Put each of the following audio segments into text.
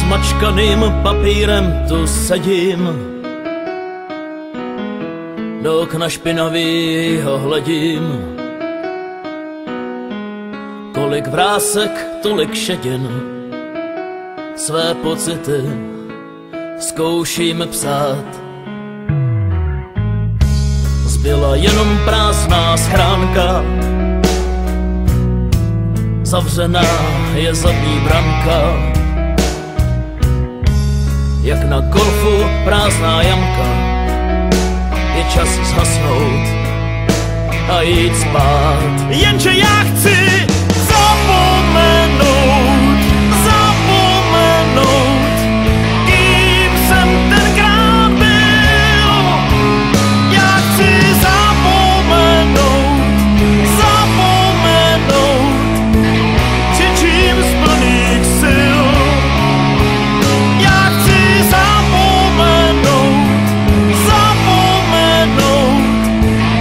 zmačkaným papírem tu sedím, do okna špinavýho hledím. Kolik vrásek, tolik šedin, své pocity zkouším psát. Zbyla jenom prázdná schránka, zavřená je zadní branka. Jak na golfu prázdná jamka, je čas zhasnout a jít spát. Jenže já chci zapomenout, zapomenout, kým jsem tenkrát byl. Já chci zapomenout, zapomenout, křičím z plných sil. Já chci zapomenout, zapomenout,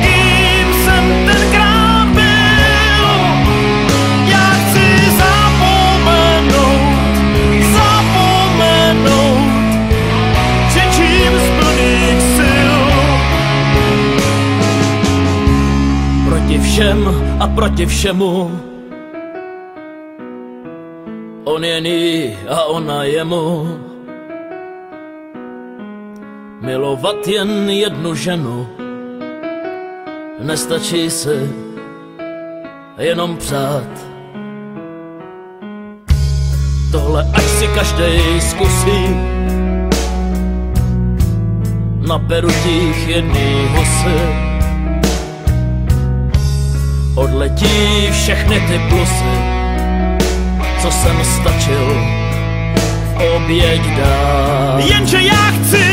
kým jsem tenkrát byl. Já chci zapomenout, zapomenout, křičím z plných sil. Proti všem a proti všemu, on je ní a ona jemu. Milovat jen jednu ženu, nestačí si jenom přát. Tohle ať si každej zkusí, na perutích jedný husy. Odletí všechny ty plusy, co jsem stačil v oběť dát. Jenže já chci